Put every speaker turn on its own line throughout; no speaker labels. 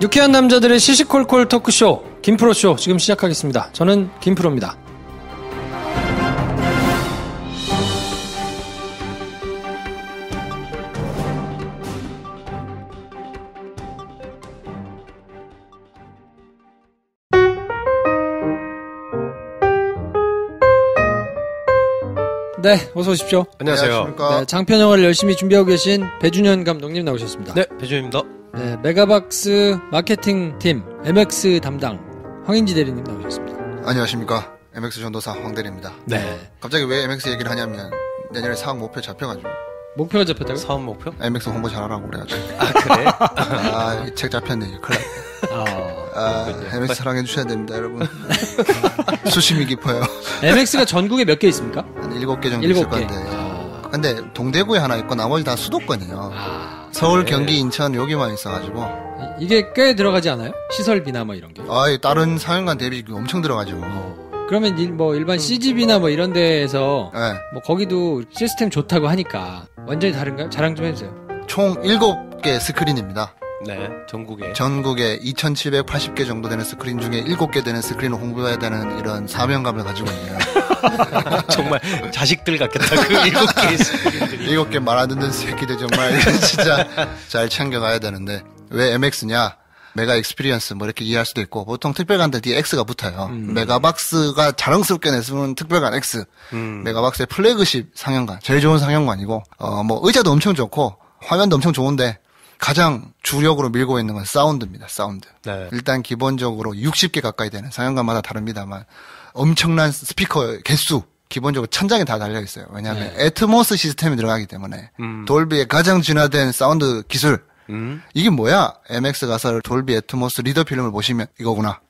유쾌한 남자들의 시시콜콜 토크쇼 김프로쇼 지금 시작하겠습니다. 저는 김프로입니다. 네, 어서 오십시오.
안녕하세요.
네, 장편 영화를 열심히 준비하고 계신 배준현 감독님 나오셨습니다.
네, 배준현입니다.
네, 메가박스 마케팅 팀 MX 담당 황인지 대리님 나오셨습니다.
안녕하십니까. MX 전도사 황대리입니다.
네.
갑자기 왜 MX 얘기를 하냐면 내년에 사업 목표 잡혀가지고.
목표가 잡혔다고요?
사업 목표?
MX 홍보 잘하라고 그래가지고.
아, 그래?
아, 이 책 잡혔네. 큰일 났다. MX 사랑해주셔야 됩니다, 여러분. 수심이 깊어요.
MX가 전국에 몇 개 있습니까?
한 7개 정도 있을 건데. 근데 동대구에 하나 있고 나머지 다 수도권이에요. 서울, 경기, 인천 여기만 있어가지고.
이게 꽤 들어가지 않아요? 시설비나 뭐 이런 게.
다른 상영관 대비 엄청 들어가죠.
그러면 일반 CGV나 뭐 이런 데에서
네.
뭐 거기도 시스템 좋다고 하니까 완전히 다른가요? 자랑 좀 해주세요.
총 7개 스크린입니다.
네, 전국에
2780개 정도 되는 스크린 중에 7개 되는 스크린을 홍보해야 되는 이런 사명감을 가지고 있네요.
정말 자식들 같겠다. 그 7개 스크린들이.
7개 말 안 듣는 새끼들 정말 진짜 잘 챙겨가야 되는데 왜 MX냐? 메가 익스피리언스 뭐 이렇게 이해할 수도 있고 보통 특별관들 뒤에 X가 붙어요. 메가박스가 자랑스럽게 내세우는 특별관 X. 메가박스의 플래그십 상영관, 제일 좋은 상영관이고 뭐 의자도 엄청 좋고 화면도 엄청 좋은데 가장 주력으로 밀고 있는 건 사운드입니다. 사운드.
네.
일단 기본적으로 60개 가까이 되는 상영관마다 다릅니다만 엄청난 스피커 개수 기본적으로 천장에 다 달려 있어요. 왜냐하면 애트모스 시스템이 들어가기 때문에 돌비의 가장 진화된 사운드 기술. 이게 뭐야? MX 가서 돌비 애트모스 리더 필름을 보시면 이거구나.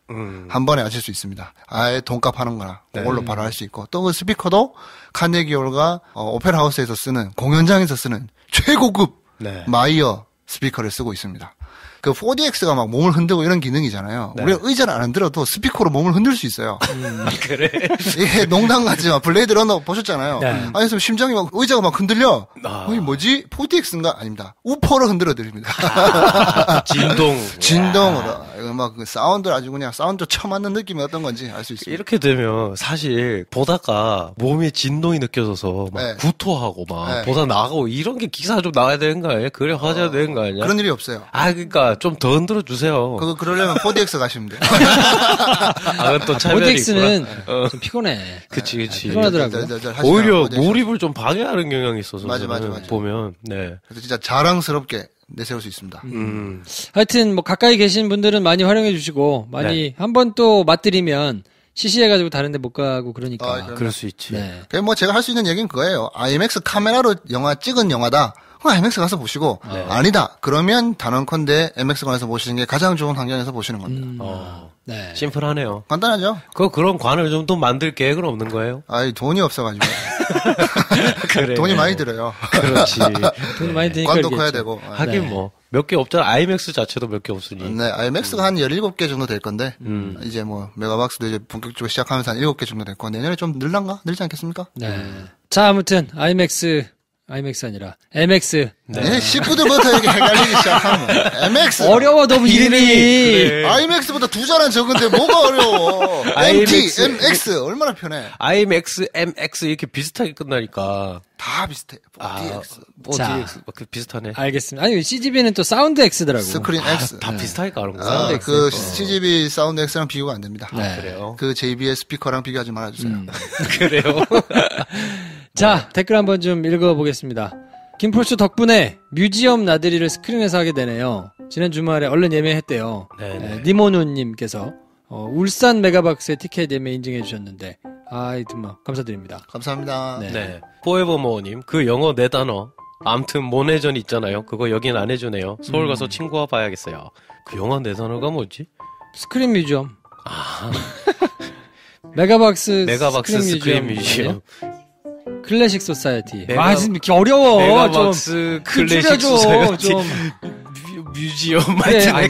한 번에 아실 수 있습니다. 아예 돈값 하는 거나 그걸로 바로 할 수 있고 또 그 스피커도 카네기홀과 오페라 하우스에서 쓰는 공연장에서 쓰는 최고급 마이어 스피커를 쓰고 있습니다. 그 4DX가 막 몸을 흔들고 이런 기능이잖아요. 우리가 의자를 안 흔들어도 스피커로 몸을 흔들 수 있어요.
그래?
이게 농담 같지만 블레이드 러너 보셨잖아요. 아니, 그래서 심장이 막 의자가 막 흔들려. 이게 뭐지? 4DX인가? 아닙니다. 우퍼를 흔들어 드립니다. 진동으로. 이거 막 그 사운드를 아주 그냥 사운드 쳐맞는 느낌이 어떤 건지 알 수 있습니다.
이렇게 되면 사실 보다가 몸에 진동이 느껴져서 막 구토하고 막 보다 나가고 이런 게 기사가 좀 나와야 되는 거 아니에요? 그래 화제가 되는 거 아니야?
그런 일이 없어요.
그러니까 좀 더 흔들어 주세요.
그러려면 4DX 가시면 돼요.
또 차별이
4DX는 좀 피곤해.
그치.
피곤하더라고요.
오히려 몰입을 좀 방해하는 경향이 있어서.
맞아.
보면, 네.
그래서 진짜 자랑스럽게 내세울 수 있습니다.
하여튼 뭐 가까이 계신 분들은 많이 활용해 주시고 많이 한번 또 맛들이면 시시해가지고 다른데 못 가고 그러니까.
그럴 수 있지.
네. 뭐 제가 할 수 있는 얘기는 그거예요. IMAX 카메라로 영화 찍은 영화다. 그럼 IMAX 가서 보시고 아니다. 그러면 단언컨대 MX관에서 보시는 게 가장 좋은 환경에서 보시는 겁니다.
네.
심플하네요.
간단하죠?
그런 관을 좀 더 만들 계획은 없는 거예요?
돈이 없어가지고.
그래.
돈이 많이 들어요.
그렇지.
돈이 많이 드니까.
관도 커야 되고.
하긴 뭐, 몇 개 없잖아. IMAX 자체도 몇 개 없으니.
네, IMAX가 한 17개 정도 될 건데, 이제 뭐, 메가박스도 이제 본격적으로 시작하면서 한 7개 정도 됐고, 내년에 좀 늘지 않겠습니까?
네. 자, 아무튼, IMAX 아니라, MX.
네, 식구들부터 이렇게 헷갈리기 시작하면. MX.
어려워, 너무 이름이.
그래.
IMAX보다 2자란 적은데 뭐가 어려워.
IMAX.
MX. 얼마나 편해.
IMAX, MX 이렇게 비슷하게 끝나니까.
다 비슷해. DX.
DX. 비슷하네.
알겠습니다. 아니, CGV는 또 사운드 X더라고.
스크린 X.
다 비슷하게 가는 거야.
그 CGV 사운드 X랑 비교가 안 됩니다.
그래요.
그 JBL 스피커랑 비교하지 말아주세요.
그래요.
자, 댓글 한번 좀 읽어보겠습니다. 김폴수 덕분에 뮤지엄 나들이를 스크린에서 하게 되네요. 지난 주말에 얼른 예매했대요. 니모누님께서 울산 메가박스의 티켓 예매 인증해 주셨는데 정말 감사드립니다.
감사합니다.
네. 포에버모어님, 그 영어 4단어. 암튼 모내전 있잖아요. 그거 여긴 안 해주네요. 서울 가서 친구와 봐야겠어요. 그 영어 4단어가 뭐지?
스크린 뮤지엄. 메가박스
스크린 뮤지엄.
클래식 소사이어티. 이렇게 어려워.
메가박스 클래식 소사이어티. 뮤지엄.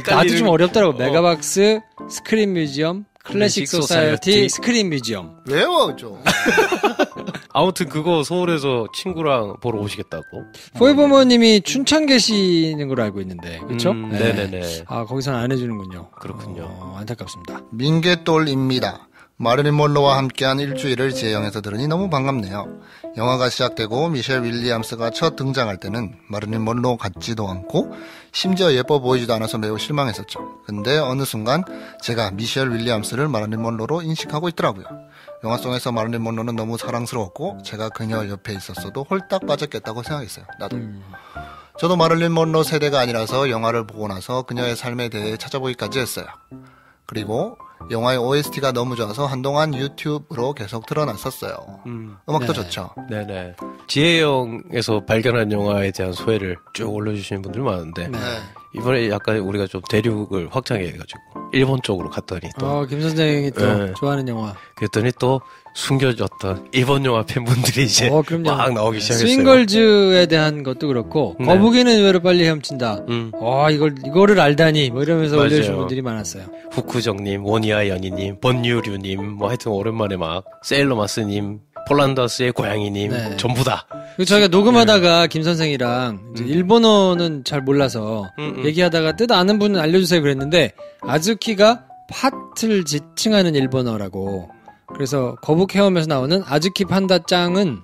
나도 좀 어렵더라고. 메가박스 스크린 뮤지엄, 클래식 소사이어티, 스크린 뮤지엄.
외워 좀.
아무튼 그거 서울에서 친구랑 보러 오시겠다고.
포에버머님이 춘천 계시는 걸로 알고 있는데, 그렇죠?
네네네.
아, 거기서는 안 해주는군요.
그렇군요.
안타깝습니다.
민개똘입니다. 마릴린 먼로와 함께한 일주일을 지혜영에서 들으니 너무 반갑네요. 영화가 시작되고 미셸 윌리엄스가 첫 등장할 때는 마릴린 먼로 같지도 않고 심지어 예뻐 보이지도 않아서 매우 실망했었죠. 근데 어느 순간 제가 미셸 윌리엄스를 마릴린 먼로로 인식하고 있더라고요. 영화 속에서 마릴린 먼로는 너무 사랑스러웠고 제가 그녀 옆에 있었어도 홀딱 빠졌겠다고 생각했어요. 나도. 저도 마릴린 먼로 세대가 아니라서 영화를 보고 나서 그녀의 삶에 대해 찾아보기까지 했어요. 그리고 영화의 OST가 너무 좋아서 한동안 유튜브로 계속 틀어놨었어요. 음악도 좋죠.
네네. 지혜영에서 발견한 영화에 대한 소회를 쭉 올려주시는 분들 많은데 이번에 약간 우리가 좀 대륙을 확장해가지고 일본 쪽으로 갔더니 또
김 선생이 또 좋아하는 영화.
그랬더니 또 숨겨졌던 일본 영화 팬분들이 이제 막 나오기 시작했어요.
스윙걸즈에 대한 것도 그렇고 거북이는 의외로 빨리 헤엄친다. 이거를 알다니 뭐 이러면서 올려주신 분들이 많았어요.
후쿠정님, 원희아 연희님, 번유류님, 뭐 하여튼 오랜만에 막 세일러마스님, 폴란더스의 고양이님 전부 다.
저희가 녹음하다가 김 선생이랑 이제 일본어는 잘 몰라서 얘기하다가 뜻 아는 분은 알려주세요 그랬는데 아즈키가 팥을 지칭하는 일본어라고. 그래서 거북 헤엄에서 나오는 아즈키 판다 짱은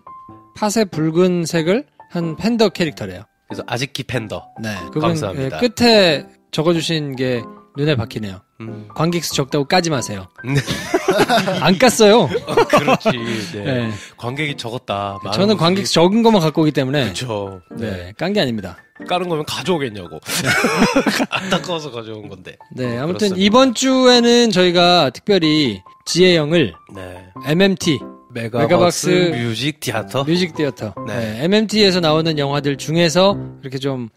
팥의 붉은색을 한 팬더 캐릭터래요.
그래서 아즈키 팬더.
네.
감사합니다.
끝에 적어주신 게 눈에 박히네요. 관객수 적다고 까지 마세요. 안 깠어요.
그렇지. 네. 관객이 적었다.
저는 관객수 적은 것만 갖고 오기 때문에.
그렇죠.
네. 깐 게 아닙니다.
까는 거면 가져오겠냐고. 안타까워서 가져온 건데.
네. 아무튼 그렇습니다. 이번 주에는 저희가 특별히 지혜영을 MMT 메가박스
뮤직 티어터.
네. MMT에서 나오는 영화들 중에서 이렇게 좀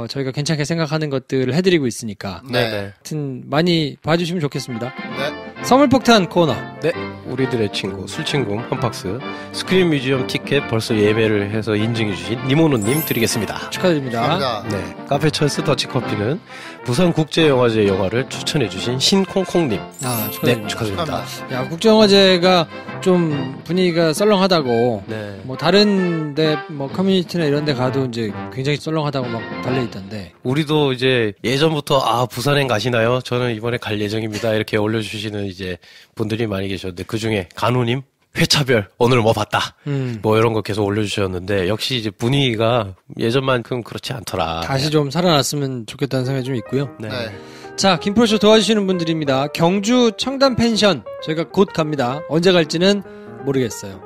저희가 괜찮게 생각하는 것들을 해드리고 있으니까. 하여튼 많이 봐주시면 좋겠습니다. 선물폭탄 코너.
네. 우리들의 친구, 술친구 한 박스. 스크린 뮤지엄 티켓 벌써 예매를 해서 인증해주신 니모노님 드리겠습니다.
축하드립니다.
감사합니다.
네. 카페 철스 더치커피는 부산국제영화제 영화를 추천해주신 신콩콩님.
축하드립니다.
네, 축하드립니다.
야, 국제영화제가 좀 분위기가 썰렁하다고. 뭐 다른데 뭐 커뮤니티나 이런데 가도 이제 굉장히 썰렁하다고 막 달려있던데.
우리도 이제 예전부터 부산행 가시나요? 저는 이번에 갈 예정입니다. 이렇게 올려주시는 이제 분들이 많이 계셨는데 그 중에 간우님 회차별 오늘 뭐 봤다. 뭐 이런 거 계속 올려주셨는데 역시 이제 분위기가 예전만큼 그렇지 않더라.
다시 좀 살아났으면 좋겠다는 생각이 좀 있고요. 자, 김프로쇼 도와주시는 분들입니다. 경주 청담 펜션 저희가 곧 갑니다. 언제 갈지는 모르겠어요.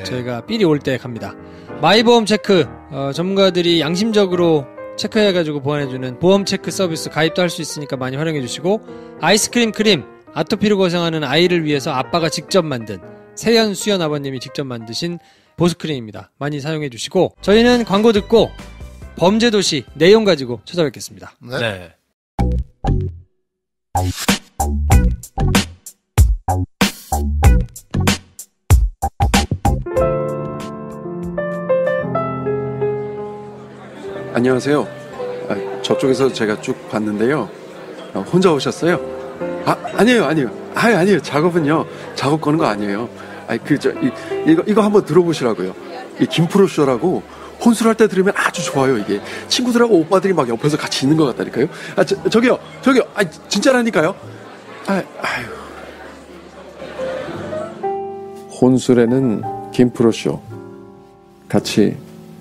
저희가 삘이 올 때 갑니다. 마이보험 체크 전문가들이 양심적으로 체크해가지고 보완해주는 보험 체크 서비스 가입도 할 수 있으니까 많이 활용해주시고 아이스크림 크림 아토피로 고생하는 아이를 위해서 아빠가 직접 만든 세연 수연 아버님이 직접 만드신 보습크림입니다. 많이 사용해주시고 저희는 광고 듣고 범죄도시 내용 가지고 찾아뵙겠습니다.
네.
안녕하세요. 저쪽에서 제가 쭉 봤는데요. 혼자 오셨어요? 아니에요. 작업은요. 작업 거는 거 아니에요. 이거 한번 들어보시라고요. 이 김프로쇼라고 혼술할 때 들으면 아주 좋아요. 이게 친구들하고 오빠들이 막 옆에서 같이 있는 것 같다니까요. 저기요. 진짜라니까요. 혼술에는 김프로쇼 같이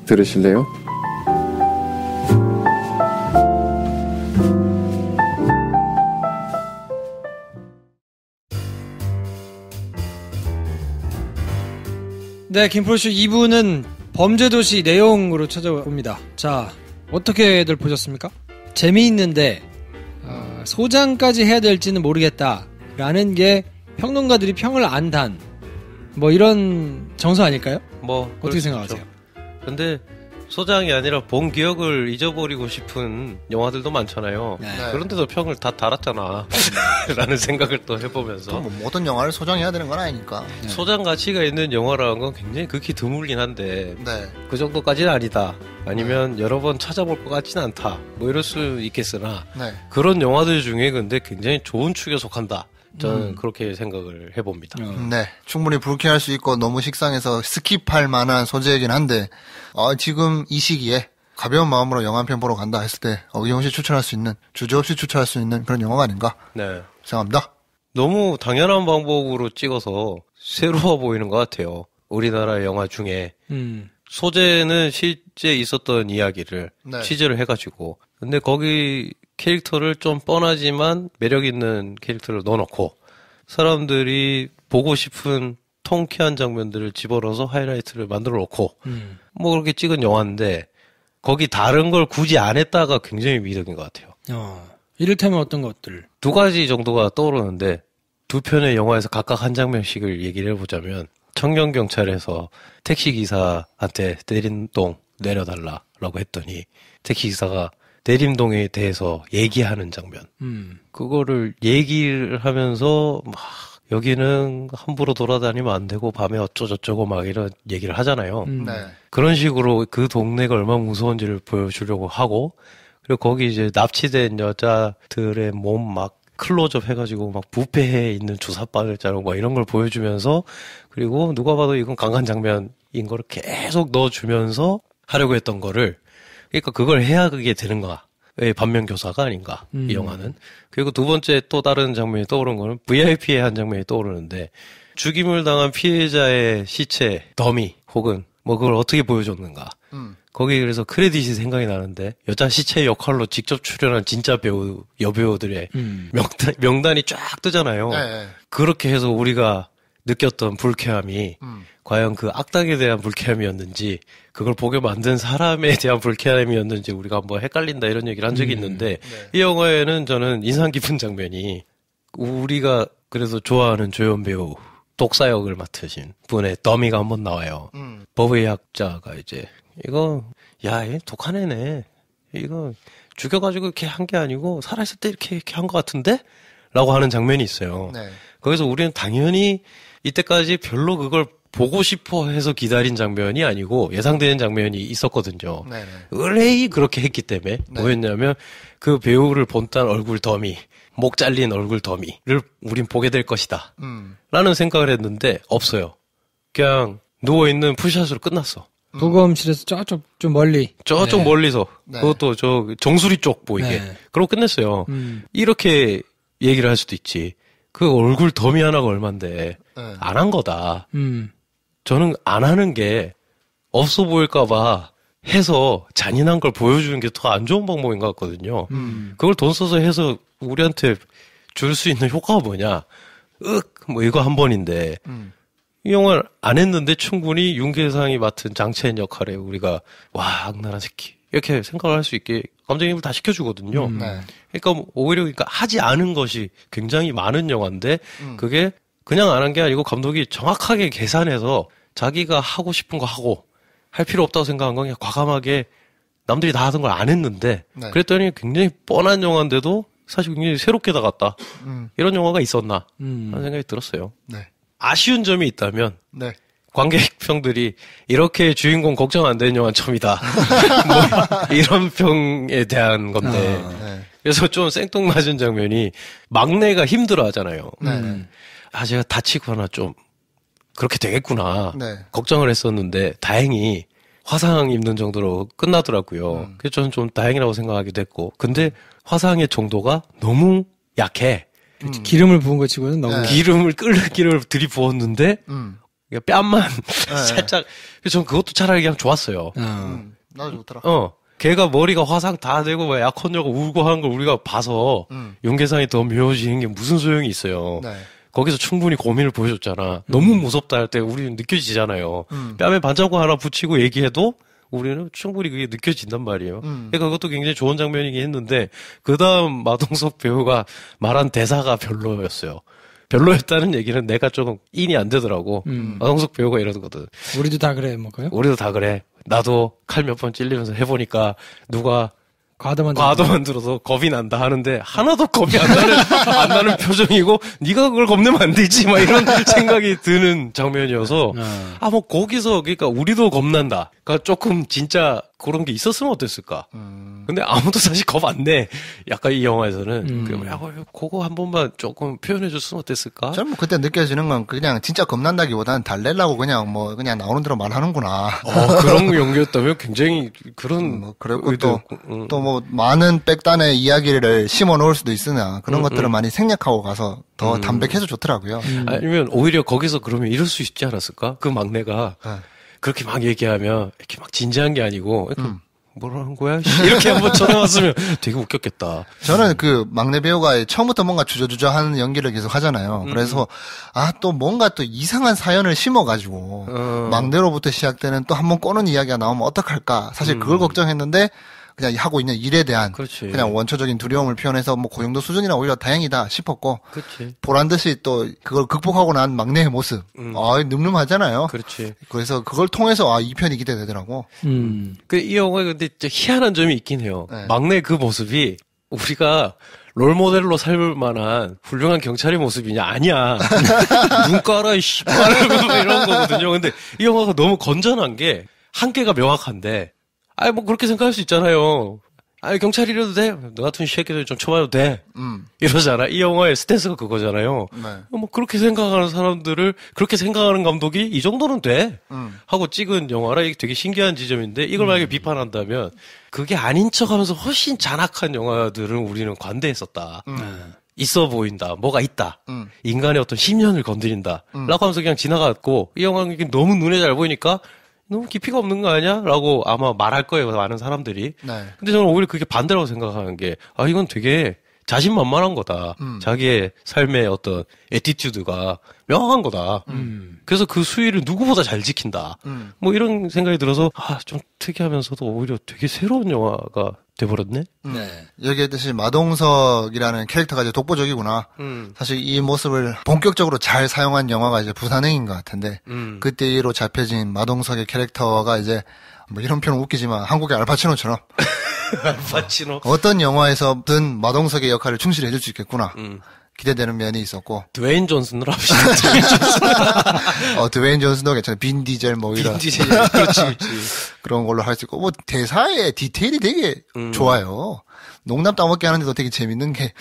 들으실래요?
네, 김프로쇼 2부는 범죄도시 내용으로 찾아옵니다. 자, 어떻게들 보셨습니까? 재미있는데 소장까지 해야 될지는 모르겠다라는 게 평론가들이 평을 안 단 뭐 이런 정서 아닐까요? 어떻게 생각하세요?
근데 소장이 아니라 본 기억을 잊어버리고 싶은 영화들도 많잖아요. 그런데도 평을 다 달았잖아. 라는 생각을 또 해보면서.
뭐 모든 영화를 소장해야 되는 건 아니니까.
소장 가치가 있는 영화라는 건 굉장히 극히 드물긴 한데 그 정도까지는 아니다. 아니면 여러 번 찾아볼 것 같지는 않다. 뭐 이럴 수 있겠으나 그런 영화들 중에 근데 굉장히 좋은 축에 속한다. 저는 그렇게 생각을 해봅니다.
네, 충분히 불쾌할 수 있고 너무 식상해서 스킵할 만한 소재이긴 한데 지금 이 시기에 가벼운 마음으로 영화 한 편 보러 간다 했을 때 어김없이 추천할 수 있는, 주저없이 추천할 수 있는 그런 영화가 아닌가 생각합니다.
너무 당연한 방법으로 찍어서 새로워 보이는 것 같아요. 우리나라 영화 중에 소재는 실제 있었던 이야기를 취재를 해가지고, 근데 거기 캐릭터를 좀 뻔하지만 매력 있는 캐릭터를 넣어놓고 사람들이 보고 싶은 통쾌한 장면들을 집어넣어서 하이라이트를 만들어 놓고 뭐 그렇게 찍은 영화인데, 거기 다른 걸 굳이 안 했다가 굉장히 미덕인 것 같아요.
이를테면 어떤 것들?
두 가지 정도가 떠오르는데, 두 편의 영화에서 각각 한 장면씩을 얘기를 해보자면, 청년경찰에서 택시기사한테 대림동 내려달라라고 했더니 택시기사가 대림동에 대해서 얘기하는 장면. 그거를 얘기를 하면서 막 여기는 함부로 돌아다니면 안 되고 밤에 어쩌고저쩌고 막 이런 얘기를 하잖아요. 그런 식으로 그 동네가 얼마나 무서운지를 보여주려고 하고, 그리고 거기 이제 납치된 여자들의 몸 막 클로즈업 해가지고 막 부패해 있는 주사바늘 자르고 막 이런 걸 보여주면서, 그리고 누가 봐도 이건 강한 장면인 거를 계속 넣어주면서 하려고 했던 거를, 그러니까 그걸 해야 그게 되는 거야. 반면교사가 아닌가, 이 영화는. 그리고 두 번째 또 다른 장면이 떠오른 거는 VIP의 한 장면이 떠오르는데, 죽임을 당한 피해자의 시체, 더미, 혹은 뭐 그걸 어떻게 보여줬는가. 거기 그래서 크레딧이 생각이 나는데, 여자 시체 역할로 직접 출연한 진짜 배우, 여배우들의 명단이 쫙 뜨잖아요.
네.
그렇게 해서 우리가 느꼈던 불쾌함이 과연 그 악당에 대한 불쾌함이었는지, 그걸 보게 만든 사람에 대한 불쾌함이었는지 우리가 한번 헷갈린다 이런 얘기를 한 적이 있는데, 이 영화에는 저는 인상 깊은 장면이, 우리가 그래도 좋아하는 조연 배우 독사 역을 맡으신 분의 더미가 한번 나와요. 법의학자가 이제 이거 얘 독한 애네, 이거 죽여가지고 이렇게 한 게 아니고 살아있을 때 이렇게 한 것 같은데? 라고 하는 장면이 있어요. 거기서 우리는 당연히 이때까지 별로 그걸 보고 싶어 해서 기다린 장면이 아니고 예상되는 장면이 있었거든요. 의뢰이 그렇게 했기 때문에 뭐였냐면, 그 배우를 본딴 얼굴 더미, 목 잘린 얼굴 더미를 우린 보게 될 것이다 라는 생각을 했는데 없어요. 그냥 누워있는 풀샷으로 끝났어.
보검실에서 저쪽 좀 멀리,
저쪽 멀리서 그것도 저 정수리 쪽 보이게 그러고 끝냈어요. 이렇게 얘기를 할 수도 있지, 그 얼굴 더미 하나가 얼만데 안 한 거다. 저는 안 하는 게 없어 보일까봐 해서 잔인한 걸 보여주는 게 더 안 좋은 방법인 것 같거든요. 그걸 돈 써서 해서 우리한테 줄 수 있는 효과가 뭐냐? 뭐 이거 한 번인데, 이 영화를 안 했는데 충분히 윤계상이 맡은 장첸 역할에 우리가 와, 악랄한 새끼 이렇게 생각을 할 수 있게 감정이입을 다 시켜주거든요. 그러니까 오히려 그러니까 하지 않은 것이 굉장히 많은 영화인데, 그게 그냥 안 한 게 아니고 감독이 정확하게 계산해서 자기가 하고 싶은 거 하고, 할 필요 없다고 생각한 건 그냥 과감하게 남들이 다 하던 걸 안 했는데, 그랬더니 굉장히 뻔한 영화인데도 사실 굉장히 새롭게 다갔다. 이런 영화가 있었나 하는 생각이 들었어요. 아쉬운 점이 있다면, 관객평들이 이렇게 주인공 걱정 안 되는 영화는 처음이다. 뭐 이런 평에 대한 건데, 그래서 좀 생뚱맞은 장면이, 막내가 힘들어 하잖아요. 제가 다치거나 좀 그렇게 되겠구나 걱정을 했었는데, 다행히 화상 입는 정도로 끝나더라고요. 그래서 저는 좀 다행이라고 생각하기도 했고, 근데 화상의 정도가 너무 약해.
기름을 부은 거 치고는 너무
기름을 들이부었는데 뺨만 살짝. 그래서 전 그것도 차라리 그냥 좋았어요.
나도 좋더라.
걔가 머리가 화상 다 되고 막 약혼녀가 울고 하는 걸 우리가 봐서 윤계상이 더 미워지는 게 무슨 소용이 있어요. 거기서 충분히 고민을 보여줬잖아. 너무 무섭다 할 때 우리는 느껴지잖아요. 뺨에 반창고 하나 붙이고 얘기해도 우리는 충분히 그게 느껴진단 말이에요. 그러니까 그것도 굉장히 좋은 장면이긴 했는데, 그 다음 마동석 배우가 말한 대사가 별로였어요. 별로였다는 얘기는 내가 조금 인이 안 되더라고. 마동석 배우가 이러거든.
우리도 다 그래, 뭐까요?
우리도 다 그래. 나도 칼 몇 번 찔리면서 해보니까 누가
과도만
들어서 겁이 난다 하는데 하나도 겁이 안 나는 표정이고, 네가 그걸 겁내면 안 되지 막 이런 생각이 드는 장면이어서, 뭐 거기서 그러니까 우리도 겁난다. 그러니까 조금 진짜 그런 게 있었으면 어땠을까? 근데 아무도 사실 겁 안 내. 약간 이 영화에서는. 그거 한 번만 조금 표현해줬으면 어땠을까?
저는 뭐 그때 느껴지는 건 그냥 진짜 겁난다기보다는 달래려고 그냥 나오는 대로 말하는구나.
그런 연기였다면 굉장히 그런.
그리고 또 뭐 많은 백단의 이야기를 심어 놓을 수도 있으나 그런 것들을 많이 생략하고 가서 더 담백해서 좋더라고요.
아니면 오히려 거기서 그러면 이럴 수 있지 않았을까? 그 막내가 그렇게 막 얘기하면 이렇게 막 진지한 게 아니고 이렇게 뭐라는 거야? 이렇게 한번 전해왔으면 되게 웃겼겠다.
저는 그 막내 배우가 처음부터 뭔가 주저주저 하는 연기를 계속 하잖아요. 그래서 또 뭔가 또 이상한 사연을 심어가지고 막내로부터 시작되는 또 한번 꼬는 이야기가 나오면 어떡할까? 사실 그걸 걱정했는데 그냥 하고 있는 일에 대한
그렇지.
그냥 원초적인 두려움을 표현해서 뭐 그 정도 수준이라 오히려 다행이다 싶었고
그렇지.
보란 듯이 또 그걸 극복하고 난 막내의 모습 늠름하잖아요.
그렇지.
그래서 그걸 통해서 이 편이 기대되더라고.
이 영화에 근데 희한한 점이 있긴 해요.
네.
막내 그 모습이 우리가 롤모델로 살 만한 훌륭한 경찰의 모습이냐? 아니야. 눈 깔아, 씨발. 이런 거거든요. 근데 이 영화가 너무 건전한 게 한계가 명확한데 뭐 그렇게 생각할 수 있잖아요. 경찰이라도 돼. 너 같은 새끼들 좀 쳐봐도 돼. 이러잖아. 이 영화의 스탠스가 그거잖아요.
네.
뭐 그렇게 생각하는 사람들을 그렇게 생각하는 감독이 이 정도는 돼. 하고 찍은 영화라 이게 되게 신기한 지점인데 이걸 만약에 비판한다면 그게 아닌 척하면서 훨씬 잔악한 영화들은 우리는 관대했었다. 있어 보인다. 뭐가 있다. 인간의 어떤 심연을 건드린다. 라고 하면서 그냥 지나갔고 이 영화는 너무 눈에 잘 보이니까 너무 깊이가 없는 거 아니야? 라고 아마 말할 거예요, 많은 사람들이.
네.
근데 저는 오히려 그게 반대라고 생각하는 게, 이건 되게 자신만만한 거다. 자기의 삶의 어떤 애티튜드가 명확한 거다. 그래서 그 수위를 누구보다 잘 지킨다. 뭐 이런 생각이 들어서, 좀 특이하면서도 오히려 되게 새로운 영화가 돼버렸네?
네. 여기에 마동석이라는 캐릭터가 이제 독보적이구나. 사실 이 모습을 본격적으로 잘 사용한 영화가 이제 부산행인 것 같은데, 그때로 잡혀진 마동석의 캐릭터가 이제, 뭐 이런 표현 웃기지만 한국의 알파치노처럼.
알파치노.
어떤 영화에서든 마동석의 역할을 충실히 해줄 수 있겠구나. 기대되는 면이 있었고.
드웨인 존슨을 합시다.
드웨인 존슨도 괜찮아. 빈 디젤 뭐 이런.
빈 디젤. 그렇지.
그런 걸로 할 수 있고. 뭐 대사의 디테일이 되게 좋아요. 농담 따먹게 하는데도 되게 재밌는 게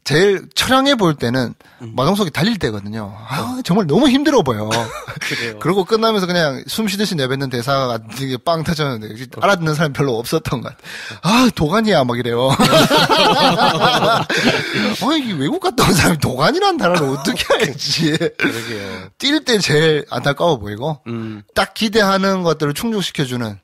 제일 처량해 보일 때는 마동석이 달릴 때거든요. 정말 너무 힘들어 보여.
그래요.
그러고 끝나면서 그냥 숨 쉬듯이 내뱉는 대사가 되게 빵 터졌는데 알아듣는 사람이 별로 없었던 것 같아. 도가니야 막 이래요. 이게 외국 갔다 온 사람이 도가니라는 단어를 어떻게 알지.
그러게요.
뛸 때 제일 안타까워 보이고 딱 기대하는 것들을 충족시켜주는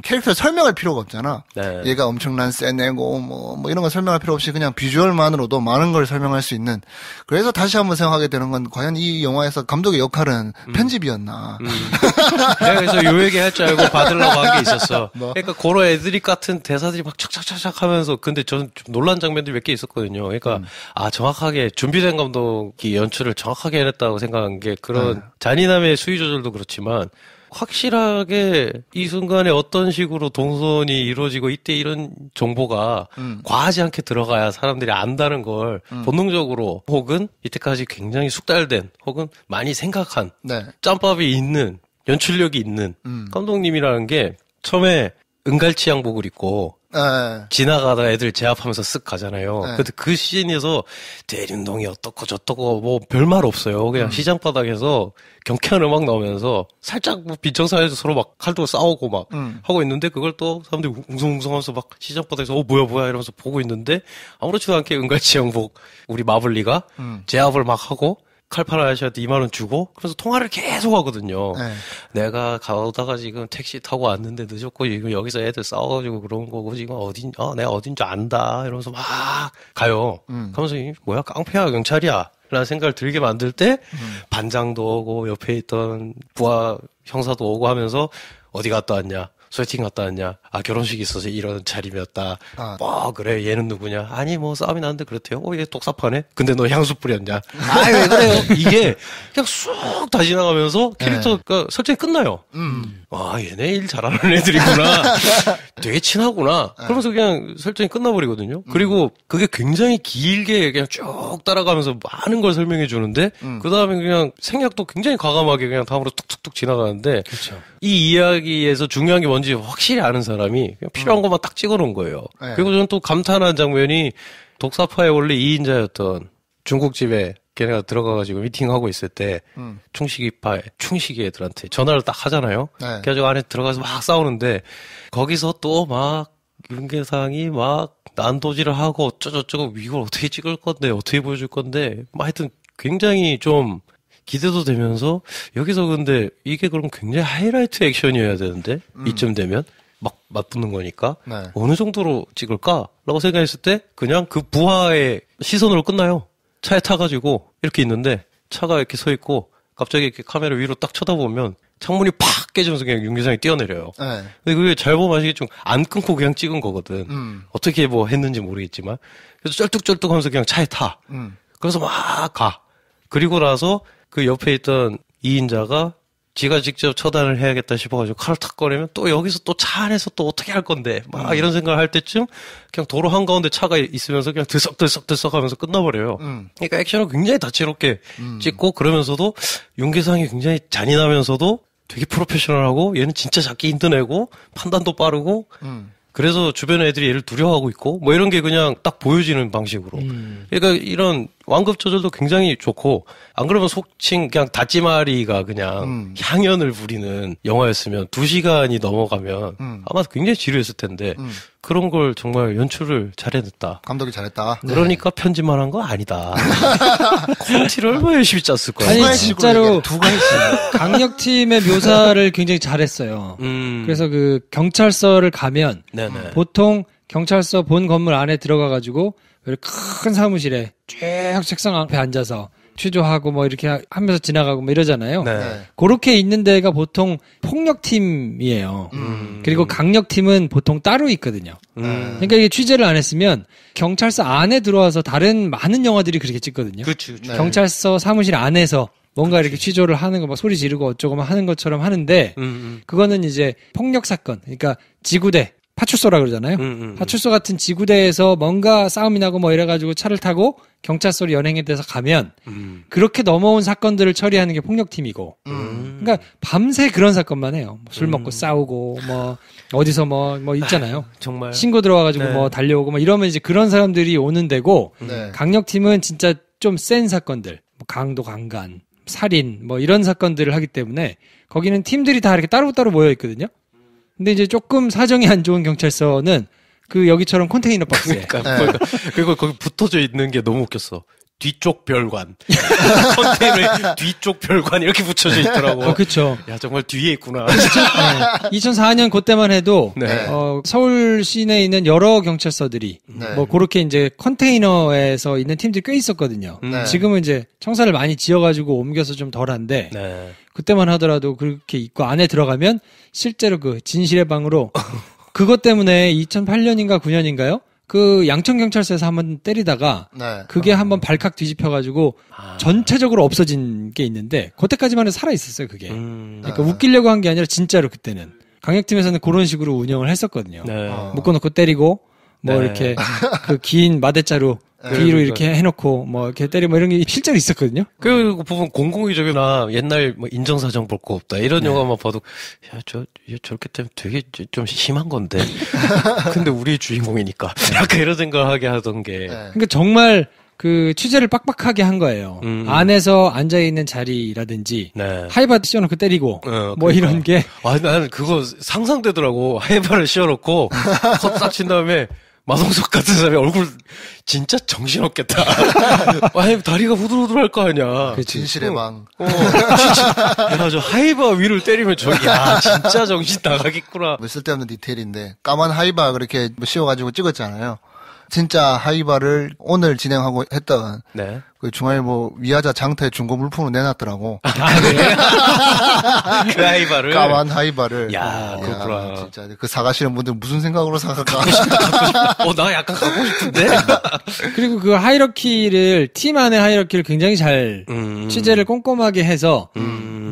캐릭터 설명할 필요가 없잖아.
네.
얘가 엄청난 세네고 뭐 이런 거 설명할 필요 없이 그냥 비주얼만으로도 많은 걸 설명할 수 있는. 그래서 다시 한번 생각하게 되는 건 과연 이 영화에서 감독의 역할은 편집이었나.
내가 그래서 요 얘기 할 줄 알고 받으려고 한 게 있었어. 그러니까 그런 애드립 같은 대사들이 막 착착착착 하면서 근데 저는 좀 놀란 장면들이 몇 개 있었거든요. 그러니까 정확하게 준비된 감독이 연출을 정확하게 해냈다고 생각한 게 그런 잔인함의 수위 조절도 그렇지만 확실하게 이 순간에 어떤 식으로 동선이 이루어지고 이때 이런 정보가 과하지 않게 들어가야 사람들이 안다는 걸 본능적으로 혹은 이때까지 굉장히 숙달된 혹은 많이 생각한 짬밥이 있는 연출력이 있는 감독님이라는 게 처음에 은갈치 양복을 입고 지나가다 애들 제압하면서 쓱 가잖아요. 근데 그 씬에서 대륜동이 어떻고 저떻고 뭐 별말 없어요. 그냥 시장 바닥에서 경쾌한 음악 나오면서 살짝 뭐 빈정상에서 서로 막 칼 들고 싸우고 막 하고 있는데 그걸 또 사람들이 웅성웅성하면서 막 시장 바닥에서 뭐야 이러면서 보고 있는데 아무렇지도 않게 은갈치 양복 우리 마블리가 제압을 막 하고 칼팔 아저씨한테 2만 원 주고 그래서 통화를 계속 하거든요. 내가 가다가 지금 택시 타고 왔는데 늦었고 지금 여기서 애들 싸워가지고 그런 거고 지금 내가 어딘 줄 안다 이러면서 막 가요. 그러면서 뭐야 깡패야 경찰이야 라는 생각을 들게 만들 때 반장도 오고 옆에 있던 부하 형사도 오고 하면서 어디 갔다 왔냐 소개팅 갔다 왔냐? 결혼식 있어서 이런 차림이었다. 그래, 얘는 누구냐? 아니, 뭐, 싸움이 나는데 그렇대요. 얘 똑사파네? 근데 너 향수 뿌렸냐? 왜 그래요? 이게 그냥 쑥 다 지나가면서 캐릭터가 설정이 끝나요. 얘네 일 잘하는 애들이구나. 되게 친하구나. 그러면서 그냥 설정이 끝나버리거든요. 그리고 그게 굉장히 길게 그냥 쭉 따라가면서 많은 걸 설명해 주는데, 그 다음에 그냥 생략도 굉장히 과감하게 그냥 다음으로 툭툭툭 지나가는데,
그쵸.
이 이야기에서 중요한 게 뭔지 확실히 아는 사람이 그냥 필요한 것만 딱 찍어 놓은 거예요.
네.
그리고 저는 또 감탄한 장면이 독사파의 원래 2인자였던 중국집에 걔네가 들어가가지고 미팅하고 있을 때 충식이 애들한테 전화를 딱 하잖아요. 네. 그래가지고 안에 들어가서 막 싸우는데 거기서 또 막 윤계상이 막 난도질을 하고 어쩌고저쩌고 이걸 어떻게 찍을 건데 어떻게 보여줄 건데 막 하여튼 굉장히 좀 기대도 되면서 여기서 근데 이게 그럼 굉장히 하이라이트 액션이어야 되는데 이쯤 되면 막 맞붙는 거니까 네. 어느 정도로 찍을까라고 생각했을 때 그냥 그 부하의 시선으로 끝나요. 차에 타가지고 이렇게 있는데 차가 이렇게 서 있고 갑자기 이렇게 카메라 위로 딱 쳐다보면 창문이 팍 깨지면서 그냥 윤계상이 뛰어내려요. 네. 근데 그게 잘 보면 아시겠지만 안 끊고 그냥 찍은 거거든. 어떻게 뭐 했는지 모르겠지만 그래서 쩔뚝쩔뚝하면서 그냥 차에 타. 그래서 막 가. 그리고 나서 그 옆에 있던 2인자가 지가 직접 처단을 해야겠다 싶어가지고 칼을 탁 꺼내면 또 여기서 또 차 안에서 또 어떻게 할 건데 막 이런 생각을 할 때쯤 그냥 도로 한가운데 차가 있으면서 그냥 들썩들썩들썩 하면서 끝나버려요. 그러니까 액션을 굉장히 다채롭게 찍고 그러면서도 윤계상이 굉장히 잔인하면서도 되게 프로페셔널하고 얘는 진짜 잡기 힘든 애고 판단도 빠르고 그래서 주변 애들이 얘를 두려워하고 있고 뭐 이런 게 그냥 딱 보여지는 방식으로 그러니까 이런 완급 조절도 굉장히 좋고 안 그러면 속칭 그냥 다찌마리가 그냥 향연을 부리는 영화였으면 2시간이 넘어가면 아마 굉장히 지루했을 텐데 그런 걸 정말 연출을 잘해냈다.
감독이 잘했다.
그러니까 편집만 한 거 아니다. 퀄리티를 얼마나 열심히 짰을 거야.
아니 진짜로 강력팀의 묘사를 굉장히 잘했어요. 그래서 그 경찰서를 가면
네네.
보통 경찰서 본 건물 안에 들어가가지고 큰 사무실에 쭉 책상 앞에 앉아서 취조하고 뭐 이렇게 하면서 지나가고 뭐 이러잖아요.
네.
그렇게 있는 데가 보통 폭력팀이에요. 그리고 강력팀은 보통 따로 있거든요. 그러니까 이게 취재를 안 했으면 경찰서 안에 들어와서 다른 많은 영화들이 그렇게 찍거든요.
그치.
네. 경찰서 사무실 안에서 뭔가 이렇게 취조를 하는 거 막 소리 지르고 어쩌고 막 하는 것처럼 하는데 그거는 이제 폭력 사건. 그러니까 지구대 파출소라 그러잖아요. 파출소 같은 지구대에서 뭔가 싸움이 나고 뭐 이래가지고 차를 타고 경찰서로 연행에 돼서 가면 그렇게 넘어온 사건들을 처리하는 게 폭력팀이고 그러니까 밤새 그런 사건만 해요. 술 먹고 싸우고 뭐 어디서 뭐 있잖아요.
정말
신고 들어와가지고
네.
뭐 달려오고 뭐 이러면 이제 그런 사람들이 오는 데고
네.
강력팀은 진짜 좀 센 사건들 뭐 강도 강간 살인 뭐 이런 사건들을 하기 때문에 거기는 팀들이 다 이렇게 따로따로 모여 있거든요. 근데 이제 조금 사정이 안 좋은 경찰서는 그 여기처럼 컨테이너 박스에.
그러니까 그리고 거기 붙어져 있는 게 너무 웃겼어. 뒤쪽 별관. 컨테이너에 뒤쪽 별관 이렇게 붙여져 있더라고.
그렇죠.
야 정말 뒤에 있구나.
2004년 그때만 해도
네.
서울 시내에 있는 여러 경찰서들이
네.
뭐 그렇게 이제 컨테이너에서 있는 팀들이 꽤 있었거든요.
네.
지금은 이제 청사를 많이 지어가지고 옮겨서 좀 덜한데
네.
그때만 하더라도 그렇게 있고 안에 들어가면 실제로 그 진실의 방으로 그것 때문에 2008년인가 9년인가요? 그 양천경찰서에서 한번 때리다가
네.
그게 한번 발칵 뒤집혀가지고 전체적으로 없어진 게 있는데 그때까지만 해도 살아있었어요 그게. 그러니까 웃기려고 한 게 아니라 진짜로 그때는. 강력팀에서는 그런 식으로 운영을 했었거든요.
네.
묶어놓고 때리고 뭐
네.
이렇게 그 긴 마대자루 뒤로 이렇게 해놓고 뭐 이렇게 때리고 뭐 이런 게 실제로 있었거든요.
그 부분 공공의적이나 옛날 뭐 인정사정 볼 거 없다 이런 영화만 봐도 야 저렇게 때문에 되게 좀 심한 건데 근데 우리 주인공이니까 약간 이런 생각을 하게 하던 게
그러니까 정말 그 취재를 빡빡하게 한 거예요. 안에서 앉아 있는 자리라든지
네.
하이바 씌워놓고 때리고 뭐
그러니까.
이런 게
나는 그거 상상되더라고. 하이바를 씌워놓고 컷 친 다음에 마동석 같은 사람이 얼굴 진짜 정신없겠다. 아니 다리가 후들후들할 거 아니야.
진실의 망.
야, 저 하이바 위를 때리면 야 진짜 정신 나가겠구나.
뭐 쓸데없는 디테일인데 까만 하이바 그렇게 씌워가지고 찍었잖아요. 진짜 하이바를 오늘 진행하고 했던
네.
그 중앙일보 위하자 장터에 중고 물품으로 내놨더라고.
그 하이바를.
까만 하이바를.
야, 그렇구나.
진짜 그 사가시는 분들 무슨 생각으로 사갈까?
나 약간 갖고 싶은데.
그리고 그 하이러키를 팀 안의 하이러키를 굉장히 잘 취재를 꼼꼼하게 해서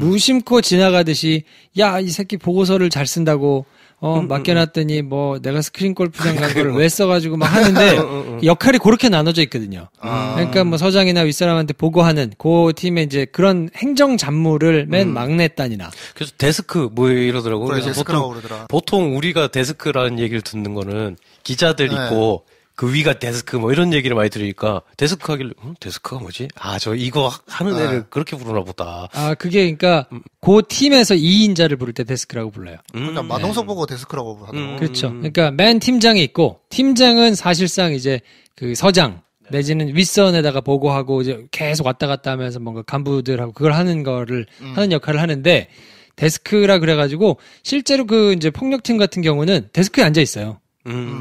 무심코 지나가듯이 야, 이 새끼 보고서를 잘 쓴다고 맡겨놨더니 뭐 내가 스크린 골프장 간 거를 왜 써가지고 막 하는데 역할이 그렇게 나눠져 있거든요. 그러니까 뭐 서장이나 윗사람한테 보고하는 그 팀의 이제 그런 행정 잡무를 맨 막내 단이나.
그래서 데스크 뭐 이러더라고.
그래,
그래서
데스크라고
보통 우리가 데스크라는 얘기를 듣는 거는 기자들 있고 그 위가 데스크 뭐 이런 얘기를 많이 들으니까 데스크 하길래 데스크가 뭐지? 아, 저 이거 하는 애를 그렇게 부르나 보다.
아, 그게 그러니까 그 팀에서 2인자를 부를 때 데스크라고 불러요.
그러니까 마동석 보고 데스크라고 하더라고요.
그렇죠. 그러니까 맨 팀장이 있고 팀장은 사실상 이제 그 서장 내지는 윗선에다가 보고하고 이제 계속 왔다 갔다 하면서 뭔가 간부들하고 그걸 하는 거를 하는 역할을 하는데 데스크라 그래가지고 실제로 그 이제 폭력팀 같은 경우는 데스크에 앉아 있어요.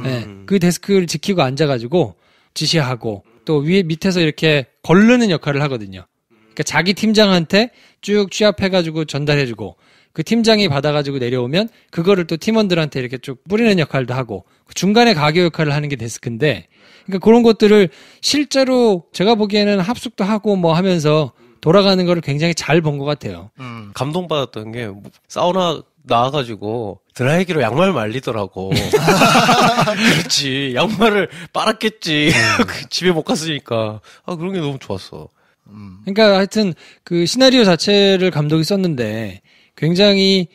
네, 그 데스크를 지키고 앉아가지고 지시하고 또 위에 밑에서 이렇게 거르는 역할을 하거든요. 그러니까 자기 팀장한테 쭉 취합해가지고 전달해주고 그 팀장이 받아가지고 내려오면 그거를 또 팀원들한테 이렇게 쭉 뿌리는 역할도 하고 중간에 가교 역할을 하는 게 데스크인데 그러니까 그런 것들을 실제로 제가 보기에는 합숙도 하고 뭐 하면서 돌아가는 거를 굉장히 잘 본 것 같아요.
감동받았던 게 사우나 나와가지고 드라이기로 양말 말리더라고. 그렇지. 양말을 빨았겠지. 집에 못 갔으니까. 아, 그런 게 너무 좋았어.
그러니까 하여튼 그 시나리오 자체를 감독이 썼는데 굉장히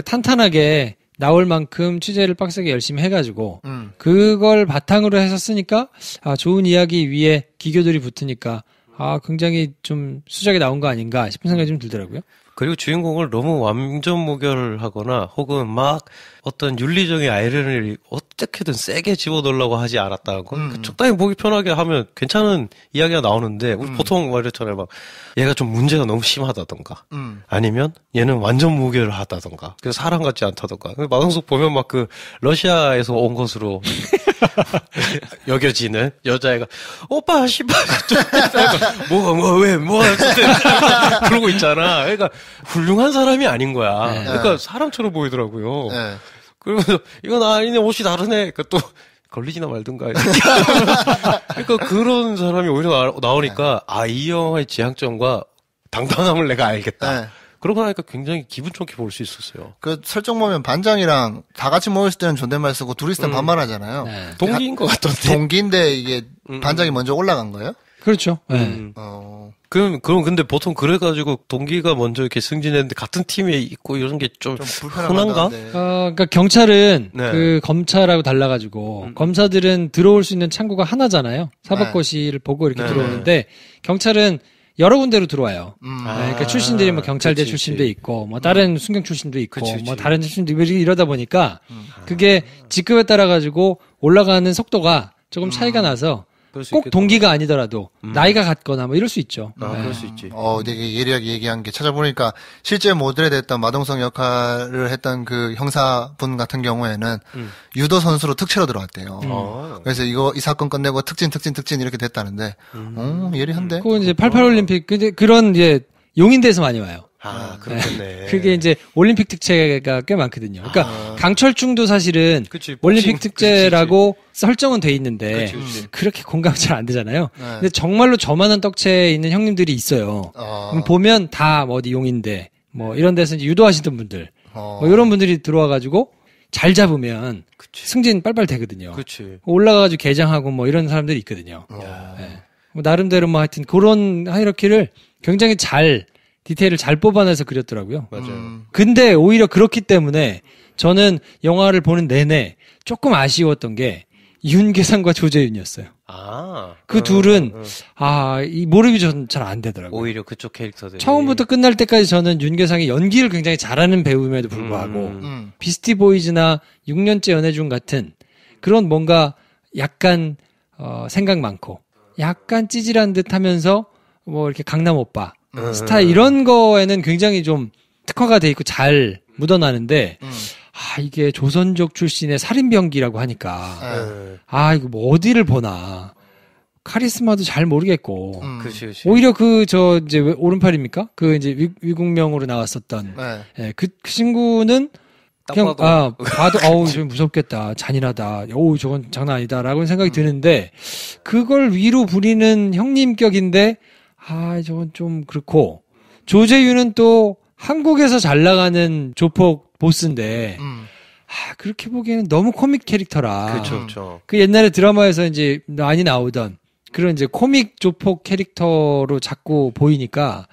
탄탄하게 나올 만큼 취재를 빡세게 열심히 해가지고 그걸 바탕으로 해서 쓰니까 아, 좋은 이야기 위에 기교들이 붙으니까 아, 굉장히 좀 수작이 나온 거 아닌가 싶은 생각이 좀 들더라고요.
그리고 주인공을 너무 완전무결하거나 혹은 막 어떤 윤리적인 아이러니를 어떻게든 세게 집어넣으려고 하지 않았다는 건 적당히 보기 편하게 하면 괜찮은 이야기가 나오는데 우리 보통 말했잖아요. 막 얘가 좀 문제가 너무 심하다던가 아니면 얘는 완전 무결하다던가 그래서 사람 같지 않다던가 마동석 보면 막 그 러시아에서 온 것으로 여겨지는 여자애가 오빠 씨발 뭐 그러고 있잖아. 그러니까 훌륭한 사람이 아닌 거야.
네.
그러니까 사람처럼 보이더라고요.
네.
그러면서 이건 아니네 옷이 다르네. 그러니까 또 걸리지나 말든가. 그러니까 그런 사람이 오히려 나오니까 아, 이 영화의 지향점과 당당함을 내가 알겠다.
네.
그러고 나니까 굉장히 기분 좋게 볼 수 있었어요.
그 설정 보면 반장이랑 다 같이 모였을 때는 존댓말 쓰고 둘이 있을 땐 반말하잖아요.
네.
동기인 것 같던데.
동기인데 이게 반장이 먼저 올라간 거예요?
그렇죠.
그럼 근데 보통 그래가지고 동기가 먼저 이렇게 승진했는데 같은 팀에 있고 이런 게 좀 흔한가?
그러니까 경찰은
네.
그 검찰하고 달라가지고 검사들은 들어올 수 있는 창구가 하나잖아요. 사법고시를 보고 이렇게 들어오는데 경찰은 여러 군데로 들어와요. 그러니까 출신들이 뭐 경찰대 출신도 있고, 뭐 다른 순경 출신도 있고, 뭐 다른 출신도 있고 이러다 보니까 그게 직급에 따라 가지고 올라가는 속도가 조금 차이가 나서 꼭 동기가 아니더라도 나이가 같거나 뭐 이럴 수 있죠.
그럴 수 있지.
되게 예리하게 얘기한 게 찾아보니까 실제 모델에 했던 마동석 역할을 했던 그 형사분 같은 경우에는 유도 선수로 특채로 들어왔대요. 그래서 이 사건 끝내고 특진 이렇게 됐다는데, 예리한데?
그건 이제 88 올림픽, 그런 이제 용인대에서 많이 와요.
아, 그렇겠네.
그게 이제 올림픽 특채가 꽤 많거든요. 그러니까 강철중도 사실은
그치,
올림픽 특채라고 설정은 돼 있는데
그치.
그렇게 공감이 잘 안 되잖아요. 근데 정말로 저만한 떡체에 있는 형님들이 있어요. 그럼 보면 다 어디 용인대 뭐 이런 데서 이제 유도하시던 분들 뭐 이런 분들이 들어와가지고 잘 잡으면 승진 빨빨 되거든요.
그치.
올라가가지고 개장하고 뭐 이런 사람들이 있거든요. 네. 뭐 나름대로 뭐 하여튼 그런 하이라키를 굉장히 디테일을 잘 뽑아내서 그렸더라고요.
맞아요.
근데 오히려 그렇기 때문에 저는 영화를 보는 내내 조금 아쉬웠던 게 윤계상과 조재윤이었어요. 그 둘은 이 몰입이 전 잘 안 되더라고요.
오히려 그쪽 캐릭터들이
처음부터 끝날 때까지 저는 윤계상이 연기를 굉장히 잘하는 배우임에도 불구하고 비스티 보이즈나 6년째 연애 중 같은 그런 뭔가 약간 생각 많고 약간 찌질한 듯 하면서 뭐 이렇게 강남 오빠 스타일 이런 거에는 굉장히 좀 특화가 돼 있고 잘 묻어나는데 이게 조선족 출신의 살인병기라고 하니까 이거 뭐 어디를 보나 카리스마도 잘 모르겠고
그치.
오히려 이제 오른팔입니까? 그 이제 위국명으로 나왔었던 그 친구는 그냥 봐도 좀 무섭겠다 잔인하다 저건 장난 아니다라고 생각이 드는데 그걸 위로 부리는 형님격인데 저건 좀 그렇고 조재윤은 또 한국에서 잘 나가는 조폭 보스인데 그렇게 보기에는 너무 코믹 캐릭터라.
그렇죠.
그 옛날에 드라마에서 이제 많이 나오던 그런 이제 코믹 조폭 캐릭터로 자꾸 보이니까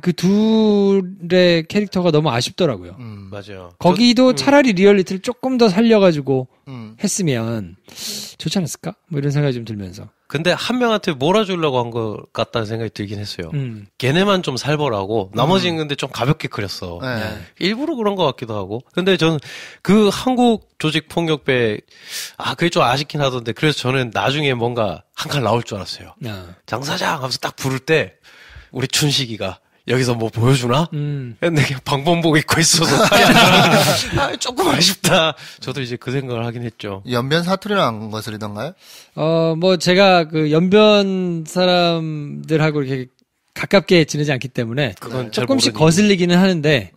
그 둘의 캐릭터가 너무 아쉽더라고요.
맞아요.
거기도 차라리 리얼리티를 조금 더 살려가지고 했으면 좋지 않았을까? 뭐 이런 생각이 좀 들면서.
근데 한 명한테 몰아주려고 한 것 같다는 생각이 들긴 했어요. 걔네만 좀 살벌하고 나머지는 근데 좀 가볍게 그렸어.
네.
일부러 그런 것 같기도 하고. 근데 저는 그 한국 조직 폭력배 그게 좀 아쉽긴 하던데 그래서 저는 나중에 뭔가 한 칸 나올 줄 알았어요. 장사장 하면서 딱 부를 때 우리 춘식이가 여기서 뭐 보여주나? 근데 그냥 방범복 입고 있어서 조금 아쉽다. 저도 이제 그 생각을 하긴 했죠.
연변 사투리란 것을이던가요?
뭐 제가 그 연변 사람들하고 이렇게 가깝게 지내지 않기 때문에
그건
조금씩 거슬리기는 하는데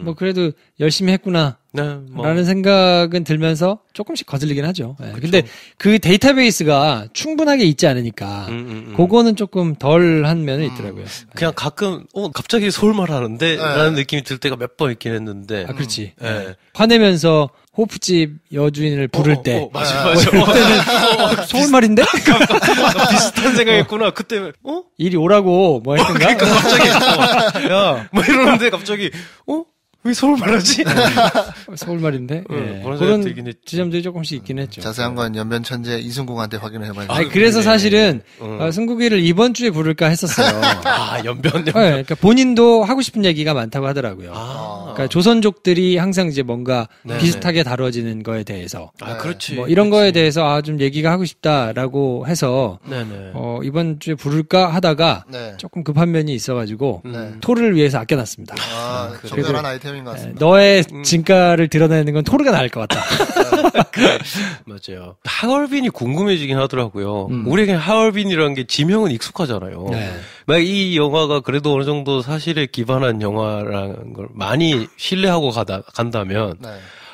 뭐 그래도 열심히 했구나. 라는 생각은 들면서 조금씩 거슬리긴 하죠. 네. 근데 그 데이터베이스가 충분하게 있지 않으니까 그거는 조금 덜한 면은 있더라고요.
그냥 가끔 갑자기 서울말 하는데 라는 느낌이 들 때가 몇 번 있긴 했는데.
그렇지. 화내면서 호프집 여주인을 부를 때.
맞아.
그때는 서울말인데?
비슷한 생각했구나. 그때
이리 오라고 뭐 했던가?
그러니까 갑자기 야, 뭐 이러는데 갑자기 왜 서울말 하지?
서울말인데.
그런
지점들이 조금씩 있긴 했죠.
자세한 건 연변 천재 이승국한테 확인을 해봐야 돼요.
그래서 사실은 승국이를 이번 주에 부를까 했었어요.
연변.
네, 그러니까 본인도 하고 싶은 얘기가 많다고 하더라고요. 그러니까 조선족들이 항상 이제 뭔가 비슷하게 다뤄지는 거에 대해서.
그렇지.
뭐 이런 거에 대해서 좀 얘기가 하고 싶다라고 해서 이번 주에 부를까 하다가 조금 급한 면이 있어가지고 토를 위해서 아껴놨습니다.
적절한 아이템인 것 같습니다.
너의 진가를 드러내는 건 토르가 나을 것 같다.
맞아요. 하얼빈이 궁금해지긴 하더라고요. 우리에게 하얼빈이라는 게 지명은 익숙하잖아요. 막 이 영화가 그래도 어느 정도 사실에 기반한 영화라는 걸 많이 신뢰하고 간다면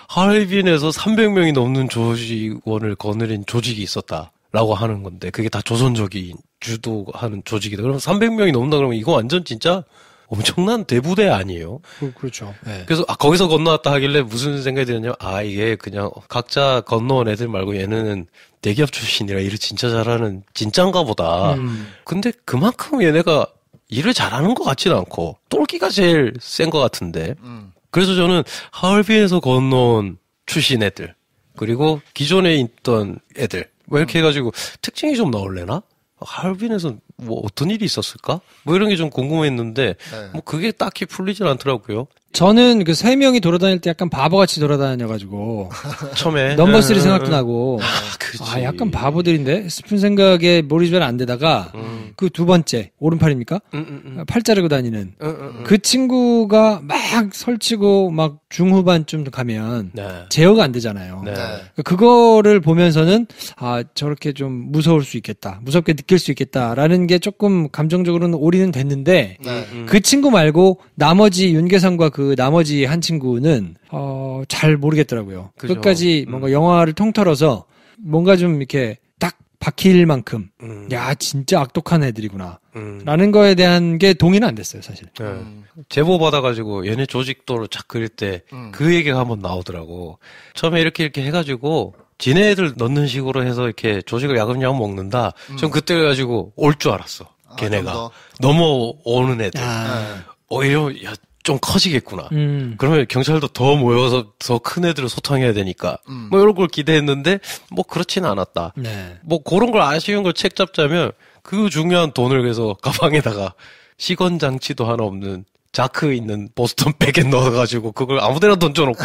하얼빈에서 300명이 넘는 조직원을 거느린 조직이 있었다라고 하는 건데 그게 다 조선족이 주도하는 조직이다. 그럼 300명이 넘는다 그러면 이거 완전 진짜 엄청난 대부대 아니에요?
그렇죠. 네.
그래서 거기서 건너왔다 하길래 무슨 생각이 드냐면 이게 그냥 각자 건너온 애들 말고 얘네는 대기업 출신이라 일을 진짜 잘하는 진짠가 보다. 근데 그만큼 얘네가 일을 잘하는 것 같지는 않고 똘끼가 제일 센 것 같은데. 그래서 저는 하얼빈에서 건너온 출신 애들 그리고 기존에 있던 애들 뭐 이렇게 해가지고 특징이 좀 나올래나? 하얼빈에서 뭐 어떤 일이 있었을까? 뭐 이런 게 좀 궁금했는데 뭐 그게 딱히 풀리진 않더라고요.
저는 그 3명이 돌아다닐 때 약간 바보같이 돌아다녀가지고
처음에
넘버 3 생각도 나고
그렇지.
약간 바보들인데 싶은 생각에 몰입이 잘 안 되다가 그 두 번째 오른팔입니까? 팔 자르고 다니는 그 친구가 막 설치고 막 중후반쯤 가면 제어가 안 되잖아요. 그거를 보면서는 저렇게 좀 무서울 수 있겠다, 무섭게 느낄 수 있겠다라는 게 조금 감정적으로는 올인은 됐는데 그 친구 말고 나머지 윤계상과 그 나머지 한 친구는 잘 모르겠더라고요. 그죠. 끝까지 뭔가 영화를 통틀어서 뭔가 좀 이렇게 딱 박힐 만큼 야 진짜 악독한 애들이구나 라는 거에 대한 게 동의는 안 됐어요 사실.
제보 받아가지고 얘네 조직도를 착 그릴 때 그 얘기가 한번 나오더라고. 처음에 이렇게 해가지고 지네 애들 넣는 식으로 해서 이렇게 조직을 야금야금 먹는다. 전 그때 가지고 올 줄 알았어. 걔네가 넘어오는 애들. 오히려 좀 커지겠구나. 그러면 경찰도 더 모여서 더 큰 애들을 소탕해야 되니까. 뭐 이런 걸 기대했는데 뭐 그렇지는 않았다. 뭐 그런 걸 아쉬운 걸 책 잡자면 그 중요한 돈을 그래서 가방에다가 시건 장치도 하나 없는 자크 있는 보스턴 백에 넣어가지고 그걸 아무데나 던져놓고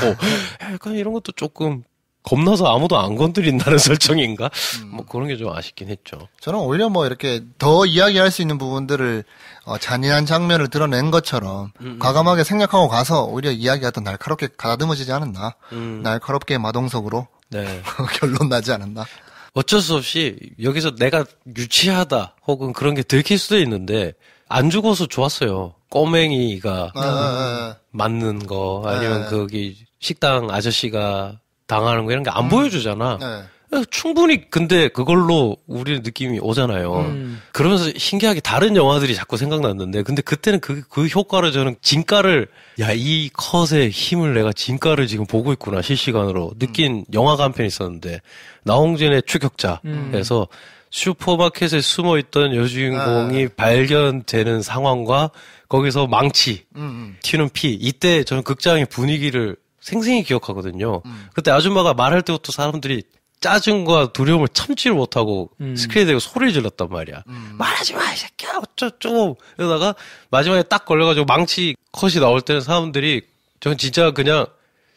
약간 이런 것도 조금 겁나서 아무도 안 건드린다는 설정인가? 뭐 그런 게 좀 아쉽긴 했죠.
저는 오히려 뭐 이렇게 더 이야기할 수 있는 부분들을 잔인한 장면을 드러낸 것처럼 과감하게 생략하고 가서 오히려 이야기가 더 날카롭게 가다듬어지지 않았나. 날카롭게 마동석으로 결론 나지 않았나.
어쩔 수 없이 여기서 내가 유치하다 혹은 그런 게 들킬 수도 있는데 안 죽어서 좋았어요. 꼬맹이가 맞는 거 아니면 거기 식당 아저씨가 당하는 거 이런 게 안 보여주잖아. 충분히 근데 그걸로 우리 느낌이 오잖아요. 그러면서 신기하게 다른 영화들이 자꾸 생각났는데 근데 그때는 그 효과를 저는 진가를 이 컷의 힘을 내가 진가를 지금 보고 있구나 실시간으로 느낀 영화가 한 편 있었는데 나홍진의 추격자에서 슈퍼마켓에 숨어있던 여주인공이 발견되는 상황과 거기서 망치 튀는 피 이때 저는 극장의 분위기를 생생히 기억하거든요. 그때 아줌마가 말할 때부터 사람들이 짜증과 두려움을 참지를 못하고 스크린에 대고 소리를 질렀단 말이야. 말하지 마, 이 새끼야, 어쩌고. 이러다가 마지막에 딱 걸려가지고 망치 컷이 나올 때는 사람들이 전 진짜 그냥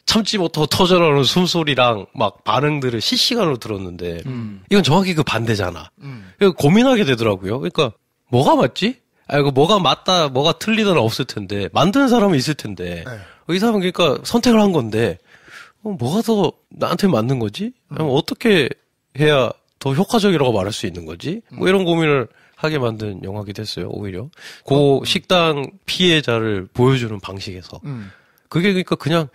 참지 못하고 터져나오는 숨소리랑 막 반응들을 실시간으로 들었는데 이건 정확히 그 반대잖아. 고민하게 되더라고요. 그러니까 뭐가 맞지? 이거 뭐가 맞다, 뭐가 틀리다는 없을 텐데 만드는 사람은 있을 텐데 이 사람은 그러니까 선택을 한 건데 뭐가 더 나한테 맞는 거지? 어떻게 해야 더 효과적이라고 말할 수 있는 거지? 뭐 이런 고민을 하게 만든 영화기도 했어요, 오히려. 그 식당 피해자를 보여주는 방식에서. 그게 그러니까 그냥,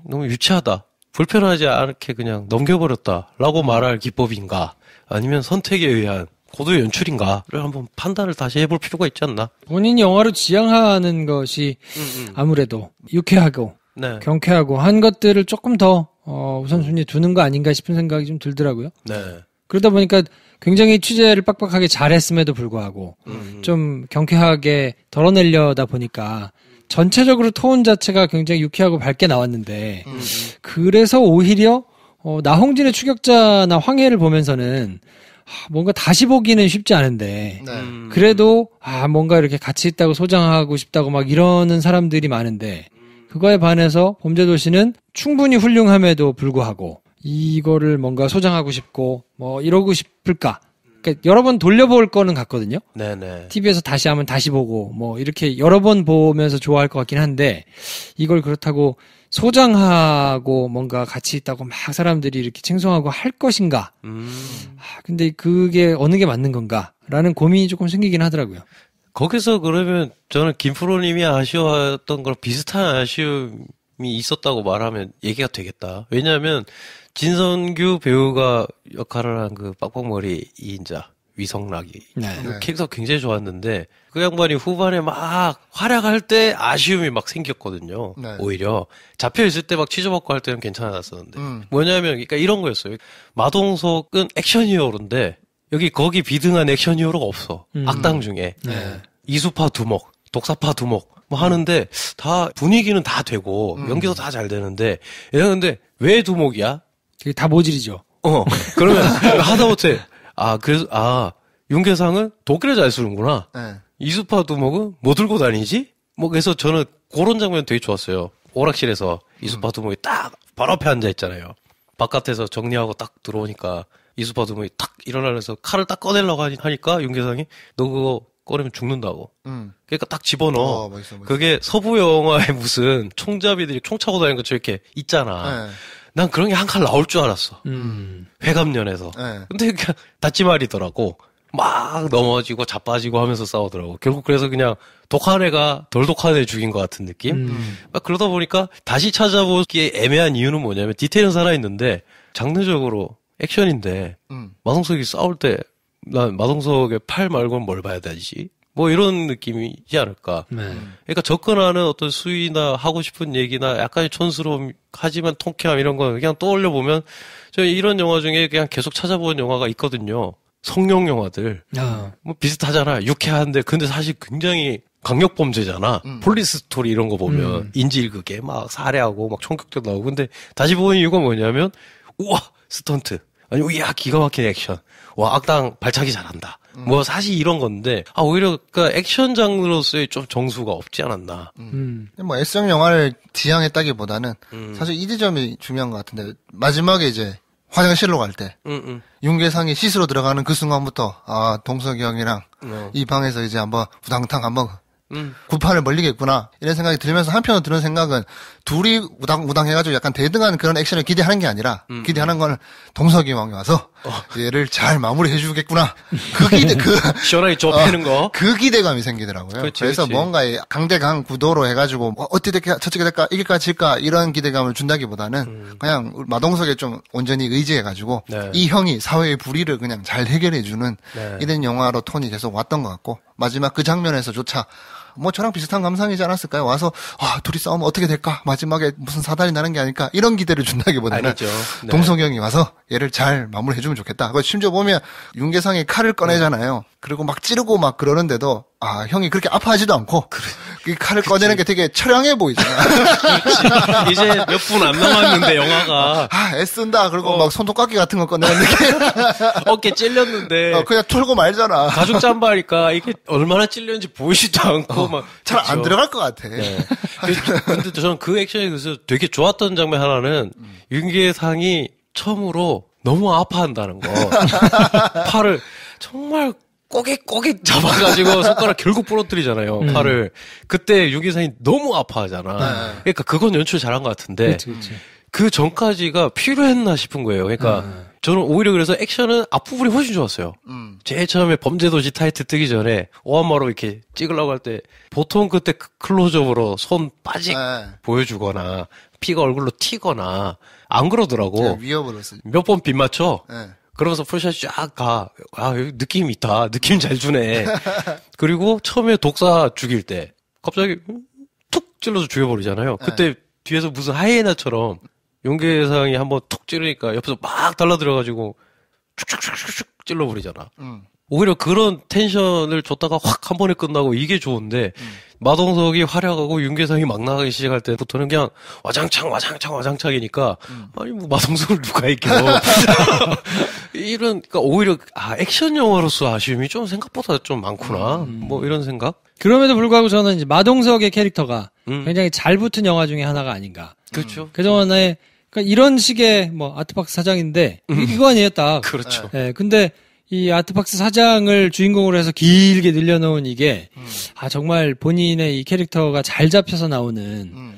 너무 유치하다. 불편하지 않게 그냥 넘겨버렸다라고 말할 기법인가? 아니면 선택에 의한 고도의 연출인가를 한번 판단을 다시 해볼 필요가 있지 않나?
본인이 영화를 지향하는 것이 아무래도 유쾌하고 네. 경쾌하고 한 것들을 조금 더 우선순위에 두는 거 아닌가 싶은 생각이 좀 들더라고요.
네.
그러다 보니까 굉장히 취재를 빡빡하게 잘했음에도 불구하고 좀 경쾌하게 덜어내려다 보니까 전체적으로 톤 자체가 굉장히 유쾌하고 밝게 나왔는데 그래서 오히려 나홍진의 추격자나 황해를 보면서는 뭔가 다시 보기는 쉽지 않은데 그래도 뭔가 이렇게 가치 있다고 소장하고 싶다고 막 이러는 사람들이 많은데 그거에 반해서 범죄도시는 충분히 훌륭함에도 불구하고 이거를 뭔가 소장하고 싶고 뭐 이러고 싶을까? 그러니까 여러 번 돌려볼 거는 같거든요.
네네.
TV에서 다시 하면 다시 보고 뭐 이렇게 여러 번 보면서 좋아할 것 같긴 한데 이걸 그렇다고 소장하고 뭔가 가치 있다고 막 사람들이 이렇게 칭송하고 할 것인가? 근데 그게 어느 게 맞는 건가라는 고민이 조금 생기긴 하더라고요.
거기서 그러면 저는 김프로님이 아쉬워했던 거랑 비슷한 아쉬움이 있었다고 말하면 얘기가 되겠다. 왜냐하면 진선규 배우가 역할을 한 그 빡빡머리 2인자 위성락이 캐릭터 굉장히 좋았는데 그 양반이 후반에 막 활약할 때 아쉬움이 막 생겼거든요. 네. 오히려 잡혀있을 때 막 취조받고 할 때는 괜찮았었는데 뭐냐면 그러니까 이런 거였어요. 마동석은 액션 히어로인데 거기 비등한 액션 히어로가 없어. 악당 중에. 이수파 두목, 독사파 두목, 뭐 하는데, 다, 분위기는 다 되고, 연기도 다 잘 되는데, 이러는데, 왜 두목이야?
그게 다 모질이죠.
그러면, 하다못해, 윤계상은 도끼를 잘 쓰는구나. 이수파 두목은 뭐 들고 다니지? 뭐, 그래서 저는 그런 장면 되게 좋았어요. 오락실에서 이수파 두목이 딱, 바로 앞에 앉아있잖아요. 바깥에서 정리하고 딱 들어오니까, 이수파 두목이 딱 일어나면서 칼을 딱 꺼내려고 하니까 윤계상이 너 그거 꺼내면 죽는다고. 그러니까 딱 집어넣어. 멋있어. 그게 서부 영화에 무슨 총잡이들이 총 차고 다니는 것처럼 이렇게 있잖아. 난 그런 게 한 칼 나올 줄 알았어. 회감년에서. 근데 그냥 닫지말이더라고. 막 넘어지고 자빠지고 하면서 싸우더라고. 결국 그래서 그냥 독한 애가 덜 독한 애 죽인 것 같은 느낌? 막 그러다 보니까 다시 찾아보기에 애매한 이유는 뭐냐면 디테일은 살아있는데 장르적으로 액션인데 마동석이 싸울 때 난 마동석의 팔 말고는 뭘 봐야 되지? 뭐 이런 느낌이지 않을까. 그러니까 접근하는 어떤 수위나 하고 싶은 얘기나 약간의 촌스러움 하지만 통쾌함 이런 거 그냥 떠올려 보면 저 이런 영화 중에 그냥 계속 찾아본 영화가 있거든요. 성룡 영화들. 뭐 비슷하잖아. 유쾌한데 근데 사실 굉장히 강력범죄잖아. 폴리스 스토리 이런 거 보면 인질극에 막 살해하고 막 총격도 나오고 근데 다시 보는 이유가 뭐냐면 우와 스턴트. 아니, 이야, 기가 막힌 액션. 와, 악당 발차기 잘한다. 뭐, 사실 이런 건데, 오히려, 그니까, 액션 장르로서의 좀 정수가 없지 않았나.
뭐, S형 영화를 지향했다기보다는, 사실 이 지점이 중요한 것 같은데, 마지막에 이제, 화장실로 갈 때, 윤계상이 씻으러 들어가는 그 순간부터, 동석이 형이랑, 이 방에서 이제 한번, 부당탕 한번, 구판을 벌리겠구나 이런 생각이 들면서 한편으로 드는 생각은 둘이 우당우당 해가지고 약간 대등한 그런 액션을 기대하는 게 아니라 기대하는 건 동석이 왕이 와서 얘를 잘 마무리해 주겠구나. 그 기대
시원하게 좁히는 거.
그 기대감이 생기더라고요. 그래서 뭔가 강대강 구도로 해가지고 어떻게 될까 저쪽이 될까 이길까 질까 이런 기대감을 준다기보다는 그냥 마동석에 좀 온전히 의지해가지고 이 형이 사회의 불의를 그냥 잘 해결해주는 이런 영화로 톤이 계속 왔던 것 같고 마지막 그 장면에서조차 뭐 저랑 비슷한 감상이지 않았을까요? 와서 둘이 싸우면 어떻게 될까? 마지막에 무슨 사달이 나는 게 아닐까? 이런 기대를 준다기보다는
아니죠. 네.
동석이 형이 와서 얘를 잘 마무리해주면 좋겠다. 심지어 보면 윤계상이 칼을 꺼내잖아요. 그리고 막 찌르고 막 그러는데도 형이 그렇게 아파하지도 않고 그 칼을 꺼내는 게 되게 처량해 보이잖아.
그렇지. 이제 몇 분 안 남았는데 영화가
애쓴다. 그리고 막 손톱깎이 같은 거 꺼내는 느낌.
어깨 찔렸는데
그냥 털고 말잖아.
가죽 잠바니까 이게 얼마나 찔렸는지 보이지도 않고 막
잘 안 들어갈 것 같아.
네. 근데 저는 그 액션에 그래서 되게 좋았던 장면 하나는 윤계상이 처음으로 너무 아파한다는 거. 팔을 정말 꼬깃꼬깃 잡아가지고 손가락 결국 부러뜨리잖아요. 팔을. 그때 윤계상이 너무 아파하잖아. 그러니까 그건 연출 잘한 것 같은데
그치.
그 전까지가 필요했나 싶은 거예요. 그러니까 저는 오히려 그래서 액션은 앞부분이 훨씬 좋았어요. 제일 처음에 범죄도시 타이틀 뜨기 전에 오한마로 이렇게 찍으려고 할 때 보통 그때 클로즈업으로 손 빠직 보여주거나 피가 얼굴로 튀거나 안 그러더라고.
위협으로 쓰지.
몇 번 빗 맞춰. 그러면서 풀샷이 쫙 가. 여기 느낌 있다. 느낌 잘 주네. 그리고 처음에 독사 죽일 때 갑자기 툭 찔러서 죽여버리잖아요. 그때 뒤에서 무슨 하이에나처럼 윤계상이 한번 툭 찌르니까 옆에서 막 달라들어가지고 축축축축 찔러버리잖아. 오히려 그런 텐션을 줬다가 확 한 번에 끝나고 이게 좋은데 마동석이 활약하고 윤계상이 막 나가기 시작할 때부터는 그냥 와장창이니까 아니 뭐 마동석을 누가 이겨. 이런 그러니까 오히려 액션 영화로서 아쉬움이 좀 생각보다 좀 많구나. 뭐 이런 생각?
그럼에도 불구하고 저는 이제 마동석의 캐릭터가 굉장히 잘 붙은 영화 중에 하나가 아닌가.
그렇죠.
그동안에 그러니까 이런 식의 뭐 아트박스 사장인데 이거 아니에요 딱.
그렇죠.
네, 근데 이 아트박스 사장을 주인공으로 해서 길게 늘려놓은 이게 정말 본인의 이 캐릭터가 잘 잡혀서 나오는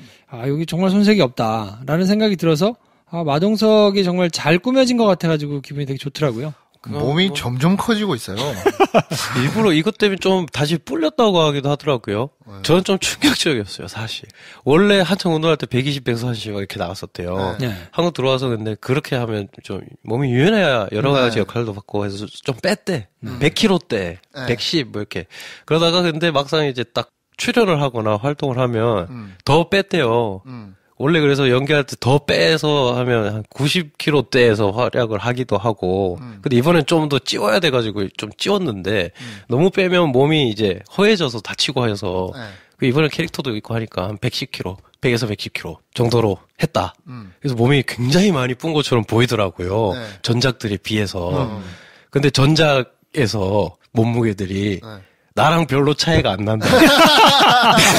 여기 정말 손색이 없다라는 생각이 들어서 마동석이 정말 잘 꾸며진 것 같아가지고 기분이 되게 좋더라고요.
몸이 점점 커지고 있어요.
일부러 이것 때문에 좀 다시 불렸다고 하기도 하더라고요. 저는 좀 충격적이었어요, 사실. 원래 한창 운동할 때 120, 140 이렇게 나왔었대요.
네.
한국 들어와서 근데 그렇게 하면 좀 몸이 유연해야 여러 가지 역할도 받고 해서 좀 뺐대. 100kg 대, 110 뭐 이렇게. 그러다가 근데 막상 이제 딱 출연을 하거나 활동을 하면 더 뺐대요. 원래 그래서 연기할 때 더 빼서 하면 한 90kg대에서 활약을 하기도 하고. 근데 이번엔 좀 더 찌워야 돼가지고 좀 찌웠는데 너무 빼면 몸이 이제 허해져서 다치고 해서 이번엔 캐릭터도 있고 하니까 한 110kg, 100에서 110kg 정도로 했다. 그래서 몸이 굉장히 많이 쁜 것처럼 보이더라고요. 전작들에 비해서. 근데 전작에서 몸무게들이 나랑 별로 차이가 안 난다.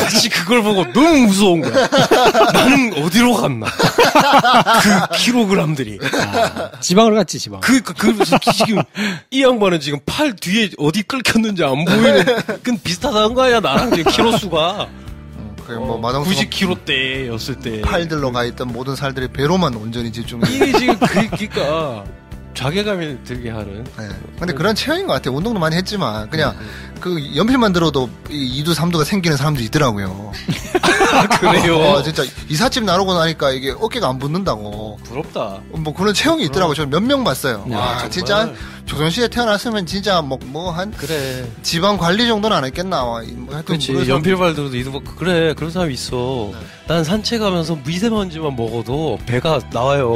사실 그걸 보고 너무 무서운 거야. 나는 어디로 갔나? 그 킬로그램들이.
지방으로 갔지, 지방.
그래서 지금, 이 양반은 지금 팔 뒤에 어디 끓였는지 안 보이는, 그건 비슷하다는 거 아니야, 나랑 지금 키로수가.
뭐 마동석
90kg대였을 때.
팔들로 가 있던 모든 살들이 배로만 온전히 집중해.
이게 지금 그러니까. 자괴감이 들게 하는.
네. 근데 그런 체형인 것 같아요. 운동도 많이 했지만 그냥 그 연필만 들어도 이 2두 3두가 생기는 사람들이 있더라고요.
그래요?
진짜 이삿짐 나르고 나니까 이게 어깨가 안 붙는다고.
부럽다.
뭐 그런 체형이 있더라고요. 저는 몇 명 봤어요. 진짜 조선시대 태어났으면 진짜
그래.
지방 관리 정도는 안 했겠나.
그렇지. 연필발 들어도 이도 그래. 그런 사람이 있어. 난 산책하면서 미세먼지만 먹어도 배가 나와요.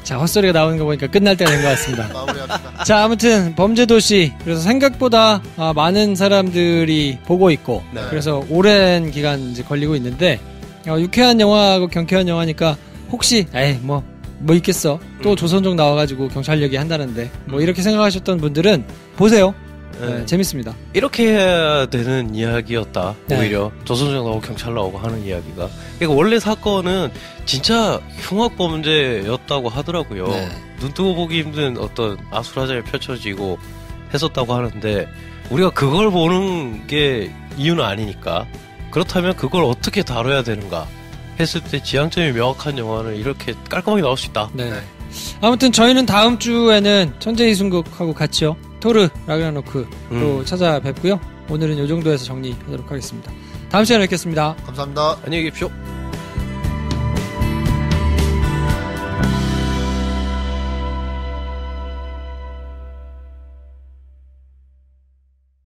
자, 헛소리가 나오는 거 보니까 끝날 때가 된 것 같습니다.
마무리합시다.
자, 아무튼 범죄도시. 그래서 생각보다 많은 사람들이 보고 있고 그래서 오랜 기간 이제 걸리고 있는데 유쾌한 영화하고 경쾌한 영화니까 혹시 뭐 있겠어. 또 조선족 나와가지고 경찰력이 한다는데 뭐 이렇게 생각하셨던 분들은 보세요. 네, 재밌습니다.
이렇게 해야 되는 이야기였다. 오히려 조선족 나오고 경찰 나오고 하는 이야기가. 그러니까 원래 사건은 진짜 흉악범죄였다고 하더라고요. 눈 뜨고 보기 힘든 어떤 아수라장이 펼쳐지고 했었다고 하는데 우리가 그걸 보는 게 이유는 아니니까. 그렇다면 그걸 어떻게 다뤄야 되는가 했을 때 지향점이 명확한 영화는 이렇게 깔끔하게 나올 수 있다.
네. 아무튼 저희는 다음 주에는 천재 이순국하고 같이요. 토르 라그나로크로 찾아뵙고요. 오늘은 이 정도에서 정리하도록 하겠습니다. 다음 시간에 뵙겠습니다.
감사합니다.
안녕히 계십시오.